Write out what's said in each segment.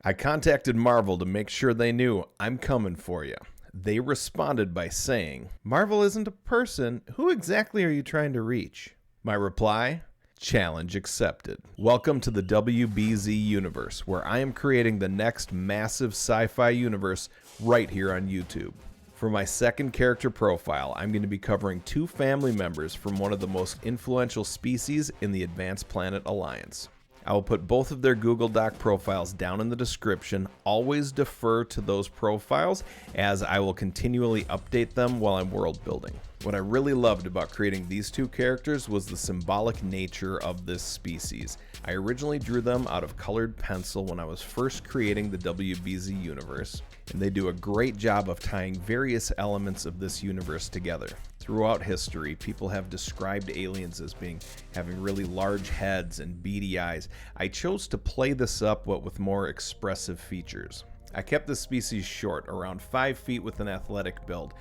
I contacted Marvel to make sure they knew I'm coming for you. They responded by saying, "Marvel isn't a person. Who exactly are you trying to reach?" My reply? Challenge accepted. Welcome to the WBZ universe, where I am creating the next massive sci-fi universe right here on YouTube. For my second character profile, I'm going to be covering two family members from one of the most influential species in the Advanced Planet Alliance. I will put both of their Google Doc profiles down in the description. Always defer to those profiles, as I will continually update them while I'm world building. What I really loved about creating these two characters was the symbolic nature of this species. I originally drew them out of colored pencil when I was first creating the WBZ universe, and they do a great job of tying various elements of this universe together. Throughout history, people have described aliens as having really large heads and beady eyes. I chose to play this up, but with more expressive features. I kept this species short, around 5 feet with an athletic build,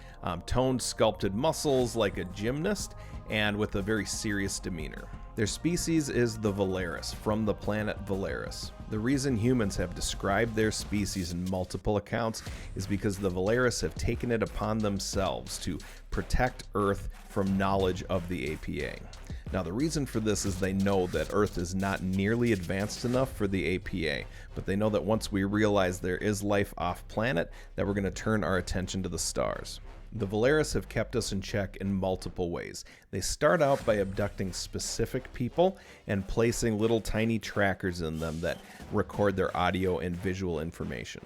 toned sculpted muscles like a gymnast, and with a very serious demeanor. Their species is the Volaris, from the planet Volaris. The reason humans have described their species in multiple accounts is because the Volaris have taken it upon themselves to protect Earth from knowledge of the APA. Now, the reason for this is they know that Earth is not nearly advanced enough for the APA, but they know that once we realize there is life off-planet, that we're going to turn our attention to the stars. The Volaris have kept us in check in multiple ways. They start out by abducting specific people and placing little tiny trackers in them that record their audio and visual information.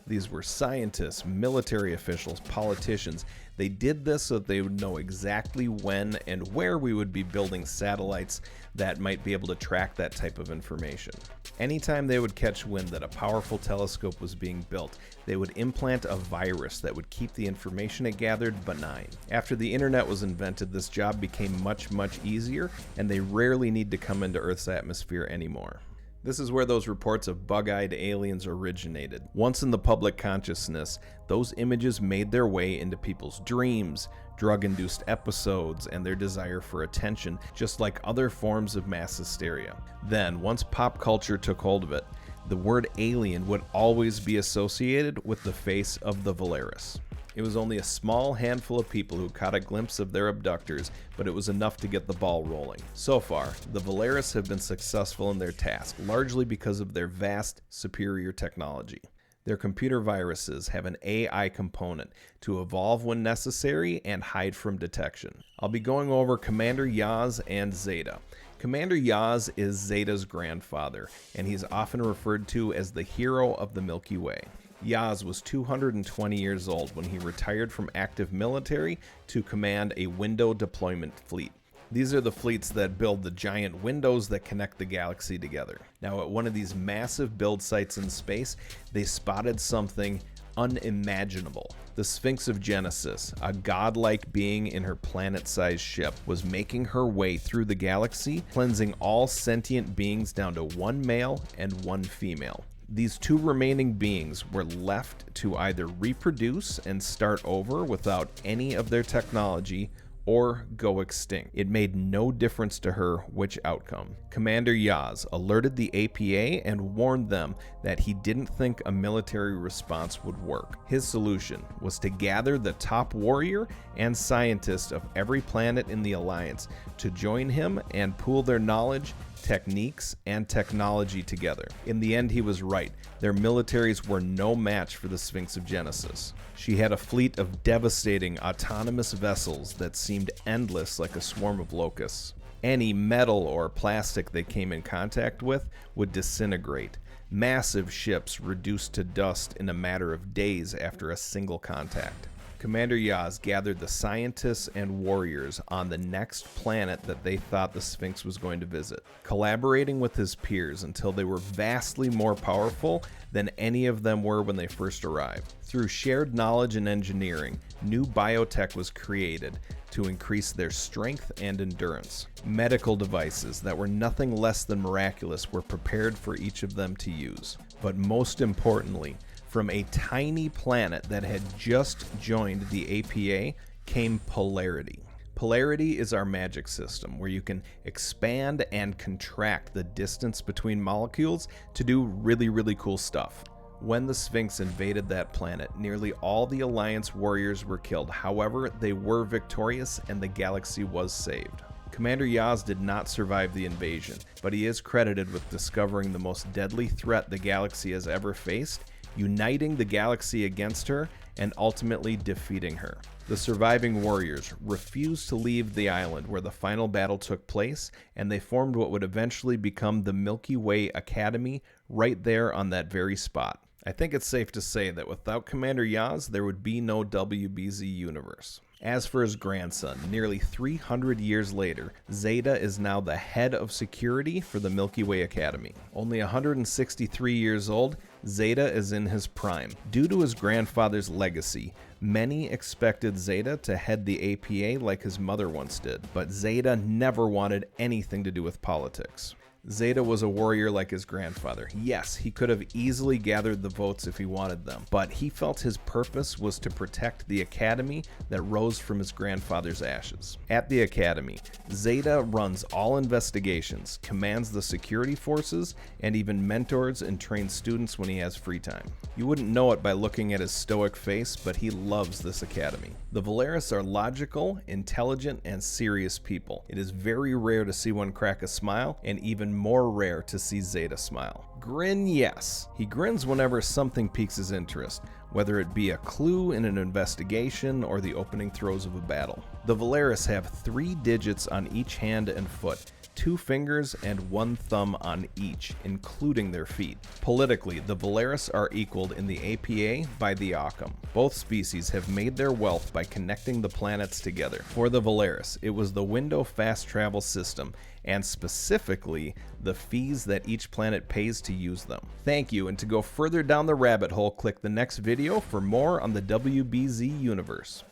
These were scientists, military officials, politicians. They did this so that they would know exactly when and where we would be building satellites that might be able to track that type of information. Anytime they would catch wind that a powerful telescope was being built, they would implant a virus that would keep the information it gathered benign. After the internet was invented, this job became much easier, and they rarely need to come into Earth's atmosphere anymore. This is where those reports of bug-eyed aliens originated. Once in the public consciousness, those images made their way into people's dreams, drug-induced episodes, and their desire for attention, just like other forms of mass hysteria. Then, once pop culture took hold of it, the word alien would always be associated with the face of the Volaris. It was only a small handful of people who caught a glimpse of their abductors, but it was enough to get the ball rolling. So far, the Volaris have been successful in their task, largely because of their vast, superior technology. Their computer viruses have an AI component to evolve when necessary and hide from detection. I'll be going over Commander Yaas and Zeta. Commander Yaas is Zeta's grandfather, and he's often referred to as the hero of the Milky Way. Yaas was 220 years old when he retired from active military to command a window deployment fleet. These are the fleets that build the giant windows that connect the galaxy together. Now, at one of these massive build sites in space, they spotted something unimaginable. The Sphinx of Genesis, a godlike being in her planet-sized ship, was making her way through the galaxy, cleansing all sentient beings down to one male and one female. These two remaining beings were left to either reproduce and start over without any of their technology or go extinct. It made no difference to her which outcome. Commander Yaas alerted the APA and warned them that he didn't think a military response would work. His solution was to gather the top warrior and scientist of every planet in the Alliance to join him and pool their knowledge, techniques, and technology together. In the end, he was right. Their militaries were no match for the Sphinx of Genesis. She had a fleet of devastating autonomous vessels that seemed endless like a swarm of locusts. Any metal or plastic they came in contact with would disintegrate. Massive ships reduced to dust in a matter of days after a single contact. Commander Yaas gathered the scientists and warriors on the next planet that they thought the Sphinx was going to visit, collaborating with his peers until they were vastly more powerful than any of them were when they first arrived. Through shared knowledge and engineering, new biotech was created to increase their strength and endurance. Medical devices that were nothing less than miraculous were prepared for each of them to use. But most importantly, from a tiny planet that had just joined the APA came polarity. Polarity is our magic system where you can expand and contract the distance between molecules to do really cool stuff. When the Sphinx invaded that planet, nearly all the Alliance warriors were killed. However, they were victorious and the galaxy was saved. Commander Yaas did not survive the invasion, but he is credited with discovering the most deadly threat the galaxy has ever faced, uniting the galaxy against her, and ultimately defeating her. The surviving warriors refused to leave the island where the final battle took place, and they formed what would eventually become the Milky Way Academy right there on that very spot. I think it's safe to say that without Commander Yaas, there would be no WBZ universe. As for his grandson, nearly 300 years later, Zeta is now the head of security for the Milky Way Academy. Only 163 years old, Zeta is in his prime. Due to his grandfather's legacy, many expected Zeta to head the APA like his mother once did, but Zeta never wanted anything to do with politics. Zeta was a warrior like his grandfather. Yes, he could have easily gathered the votes if he wanted them, but he felt his purpose was to protect the academy that rose from his grandfather's ashes. At the academy, Zeta runs all investigations, commands the security forces, and even mentors and trains students when he has free time. You wouldn't know it by looking at his stoic face, but he loves this academy. The Volaris are logical, intelligent, and serious people. It is very rare to see one crack a smile, and even more rare to see Zeta smile. Grin, yes. He grins whenever something piques his interest, whether it be a clue in an investigation or the opening throes of a battle. The Volaris have 3 digits on each hand and foot, 2 fingers and 1 thumb on each, including their feet. Politically, the Volaris are equaled in the APA by the Occam. Both species have made their wealth by connecting the planets together. For the Volaris, it was the window fast travel system, and specifically the fees that each planet pays to use them. Thank you, and to go further down the rabbit hole, click the next video for more on the WBZ universe.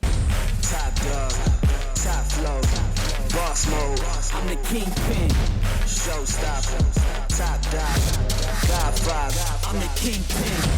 Top dog, top flow, boss mode, I'm the kingpin, showstopper, top dog, Godfather, I'm the kingpin.